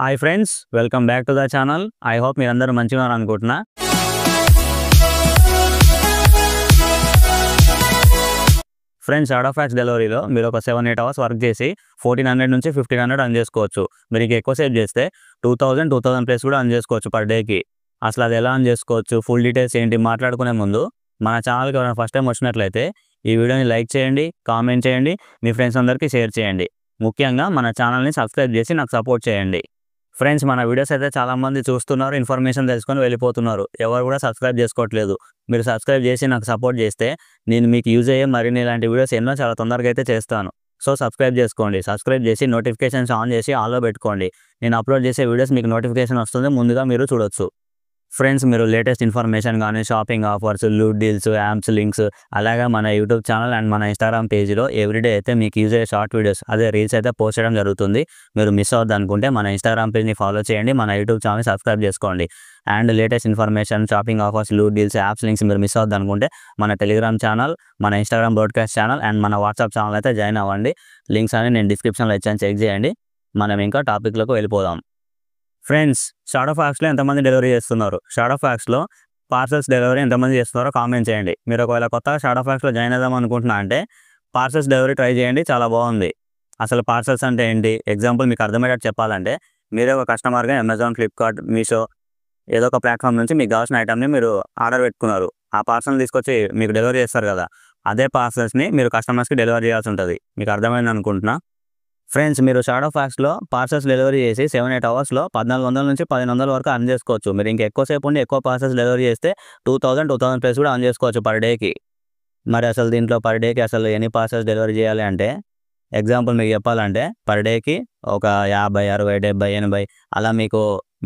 Hi friends, welcome back to the channel. I hope మీరందరూ మంచిగా ఉన్నారు అనుకుంటున్నా. ఫ్రెండ్స్, అవుట్ ఆఫ్ ఫ్యాక్స్ డెలివరీలో మీరు ఒక 7-8 అవర్స్ వర్క్ చేసి 1400 నుంచి 1500 అర్న్ చేసుకోవచ్చు. మీరు ఇంకా ఎక్కువ సేవ్ చేస్తే 2000 ప్లస్ కూడా అర్న్ చేసుకోవచ్చు పర్ డేకి. అసలు అది ఎలా అర్న్ చేసుకోవచ్చు, ఫుల్ డీటెయిల్స్ ఏంటి మాట్లాడుకునే ముందు మన ఛానల్కి ఎవరైనా ఫస్ట్ టైం వచ్చినట్లయితే ఈ వీడియోని లైక్ చేయండి, కామెంట్ చేయండి, మీ ఫ్రెండ్స్ అందరికీ షేర్ చేయండి. ముఖ్యంగా మన ఛానల్ని సబ్స్క్రైబ్ చేసి నాకు సపోర్ట్ చేయండి. ఫ్రెండ్స్, మన వీడియోస్ అయితే చాలామంది చూస్తున్నారు, ఇన్ఫర్మేషన్ తెలుసుకొని వెళ్ళిపోతున్నారు. ఎవరు కూడా సబ్స్క్రైబ్ చేసుకోవట్లేదు. మీరు సబ్స్క్రైబ్ చేసి నాకు సపోర్ట్ చేస్తే నేను మీకు యూజ్ అయ్యే మరిన్ని ఇలాంటి వీడియోస్ ఎన్నో చాలా తొందరగా అయితే చేస్తాను. సో సబ్స్క్రైబ్ చేసుకోండి. సబ్స్క్రైబ్ చేసి నోటిఫికేషన్స్ ఆన్ చేసి ఆన్లో పెట్టుకోండి. నేను అప్లోడ్ చేసే వీడియోస్ మీకు నోటిఫికేషన్ వస్తుంది, ముందుగా మీరు చూడొచ్చు. ఫ్రెండ్స్, మీరు లేటెస్ట్ ఇన్ఫర్మేషన్ కానీ shopping offers, loot deals, apps links, అలాగే మన యూట్యూబ్ ఛానల్ అండ్ మన ఇన్స్టాగ్రామ్ పేజ్లో ఎవ్రీడే అయితే మీకు యూజ్ అయ్యే షార్ట్ వీడియోస్, అదే రీల్స్ అయితే పోస్ట్ చేయడం జరుగుతుంది. మీరు మిస్ అవ్వద్దు అనుకుంటే మన ఇన్స్టాగ్రామ్ పేజ్ని ఫాలో చేయండి, మన యూట్యూబ్ ఛానల్ని సబ్స్క్రైబ్ చేసుకోండి. And latest information, shopping offers, loot deals, apps links మీరు మిస్ అవ్వద్దు అనుకుంటే మన టెలిగ్రామ్ ఛానల్, మన ఇన్స్టాగ్రామ్ బ్రాడ్కాస్ట్ ఛానల్ అండ్ మన వాట్సాప్ ఛానల్ అయితే జాయిన్ అవ్వండి. లింక్స్ అని నేను డిస్క్రిప్షన్లో ఇచ్చాను, చెక్ చేయండి. మనం ఇంకా టాపిక్లోకి వెళ్ళిపోదాం. ఫ్రెండ్స్, షాడో ఫ్యాక్స్లో ఎంతమంది డెలివరీ చేస్తున్నారు, షాడో ఫ్యాక్స్లో పార్సల్స్ డెలివరీ ఎంతమంది చేస్తున్నారో కామెంట్ చేయండి. మీరు ఒకవేళ కొత్తగా షాడో ఫ్యాక్స్లో జాయిన్ అవుదాం అనుకుంటున్నా అంటే పార్సల్స్ డెలివరీ ట్రై చేయండి, చాలా బాగుంది. అసలు పార్సల్స్ అంటే ఏంటి, ఎగ్జాంపుల్ మీకు అర్థమయ్యేటట్టు చెప్పాలంటే, మీరే ఒక కస్టమర్గా అమెజాన్, ఫ్లిప్కార్ట్, మీషో ఏదో ఒక ప్లాట్ఫామ్ నుంచి మీకు కావాల్సిన ఐటమ్ని మీరు ఆర్డర్ పెట్టుకున్నారు. ఆ పార్సల్ తీసుకొచ్చి మీకు డెలివరీ చేస్తారు కదా, అదే పార్సల్స్ని మీరు కస్టమర్స్కి డెలివరీ చేయాల్సి ఉంటుంది. మీకు అర్థమైంది అనుకుంటున్నా. ఫ్రెండ్స్, మీరు షాడో ఫ్యాక్స్లో పార్సల్స్ డెలివరీ చేసి 7-8 అవర్స్లో 1400 నుంచి 1500 వరకు అర్న్ చేసుకోవచ్చు. మీరు ఇంకా ఎక్కువసేపు ఉండి ఎక్కువ పార్సల్స్ డెలివరీ చేస్తే 2000 ప్లస్ కూడా అర్న్ చేసుకోవచ్చు పర్ డేకి. మరి అసలు దీంట్లో పర్ డేకి అసలు ఎన్ని పార్సల్స్ డెలివరీ చేయాలి అంటే, ఎగ్జాంపుల్ మీకు చెప్పాలంటే పర్ డేకి ఒక 50, 60, 70, 80 అలా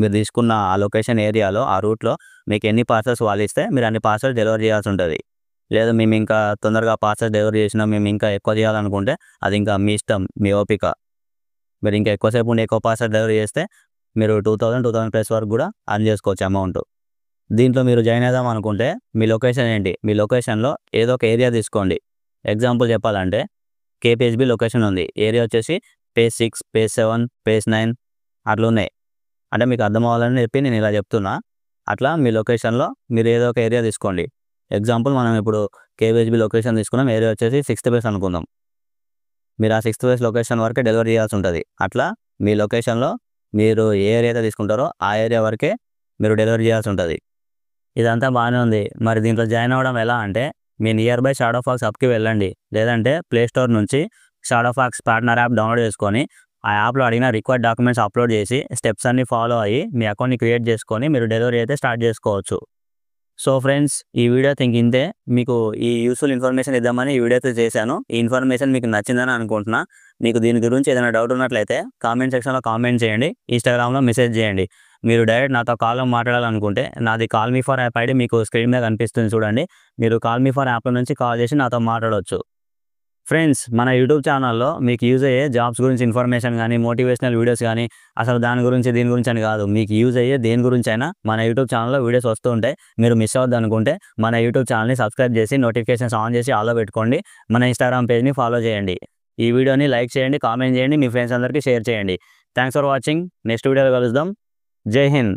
మీరు తీసుకున్న ఆ లొకేషన్ ఏరియాలో, ఆ రూట్లో మీకు ఎన్ని పార్సల్స్ వాళ్ళు ఇస్తే మీరు అన్ని పార్సల్స్ డెలివరీ చేయాల్సి ఉంటుంది. లేదా మేము ఇంకా తొందరగా పార్సల్ డెలివరీ చేసినా మేము ఇంకా ఎక్కువ చేయాలనుకుంటే అది ఇంకా మీ ఇష్టం, మీ ఓపిక. మీరు ఇంకా ఎక్కువసేపు ఉండి ఎక్కువ పార్సల్ డెలివరీ చేస్తే మీరు 2000 ప్లస్ వరకు కూడా అర్న్ చేసుకోవచ్చు అమౌంట్. దీంట్లో మీరు జాయిన్ అవుదాం అనుకుంటే మీ లొకేషన్ ఏంటి, మీ లొకేషన్లో ఏదో ఒక ఏరియా తీసుకోండి. ఎగ్జాంపుల్ చెప్పాలంటే కేపీహెచ్బి లొకేషన్ ఉంది, ఏరియా వచ్చేసి phase 6, phase 7, phase 9 అట్లా ఉన్నాయి. అంటే మీకు అర్థం అవ్వాలని చెప్పి నేను ఇలా చెప్తున్నా. అట్లా మీ లొకేషన్లో మీరు ఏదో ఒక ఏరియా తీసుకోండి. ఎగ్జాంపుల్ మనం ఇప్పుడు కేపీహెచ్బి లొకేషన్ తీసుకున్నాం, ఏరియా వచ్చేసి 6th phase అనుకుందాం. మీరు ఆ 6th phase లొకేషన్ వరకే డెలివరీ చేయాల్సి ఉంటుంది. అట్లా మీ లొకేషన్లో మీరు ఏ ఏరియా అయితే తీసుకుంటారో ఆ ఏరియా వరకే మీరు డెలివరీ చేయాల్సి ఉంటుంది. ఇదంతా బాగానే ఉంది. మరి దీంట్లో జాయిన్ అవ్వడం ఎలా అంటే, మీ నియర్ బై షాడో ఫ్యాక్స్ యాప్కి వెళ్ళండి, లేదంటే ప్లేస్టోర్ నుంచి Shadowfax partner app download చేసుకొని ఆ యాప్లో అడిగిన రిక్వైర్డ్ డాక్యుమెంట్స్ అప్లోడ్ చేసి స్టెప్స్ అన్ని ఫాలో అయ్యి మీ అకౌంట్ని క్రియేట్ చేసుకొని మీరు డెలివరీ అయితే స్టార్ట్ చేసుకోవచ్చు. సో ఫ్రెండ్స్, ఈ వీడియో ఇంతే. మీకు ఈ యూస్ఫుల్ ఇన్ఫర్మేషన్ ఇద్దామని ఈ వీడియో అయితే చేశాను. ఈ ఇన్ఫర్మేషన్ మీకు నచ్చిందని అనుకుంటున్నా. మీకు దీని గురించి ఏదైనా డౌట్ ఉన్నట్లయితే కామెంట్ సెక్షన్లో కామెంట్ చేయండి, ఇన్స్టాగ్రామ్లో మెసేజ్ చేయండి. మీరు డైరెక్ట్ నాతో కాల్లో మాట్లాడాలనుకుంటే నాది call me for app ID మీకు స్క్రీన్ మీద కనిపిస్తుంది చూడండి. మీరు కాల్ మీ ఫర్ యాప్ నుంచి కాల్ చేసి నాతో మాట్లాడవచ్చు. ఫ్రెండ్స్, మన యూట్యూబ్ ఛానల్లో మీకు యూజ్ అయ్యే జాబ్స్ గురించి ఇన్ఫర్మేషన్ కానీ, మోటివేషనల్ వీడియోస్ కానీ, అసలు దీని గురించి అని కాదు, మీకు యూజ్ అయ్యే దేని గురించి అయినా మన యూట్యూబ్ ఛానల్లో వీడియోస్ వస్తూ ఉంటాయి. మీరు మిస్ అవ్వద్దు అనుకుంటే మన యూట్యూబ్ ఛానల్ని సబ్స్క్రైబ్ చేసి నోటిఫికేషన్స్ ఆన్ చేసి ఆల్లో పెట్టుకోండి. మన ఇన్స్టాగ్రామ్ పేజ్ని ఫాలో చేయండి. ఈ వీడియోని లైక్ చేయండి, కామెంట్ చేయండి, మీ ఫ్రెండ్స్ అందరికీ షేర్ చేయండి. Thanks for watching. నెక్స్ట్ వీడియోలో కలుద్దాం. జై హింద్.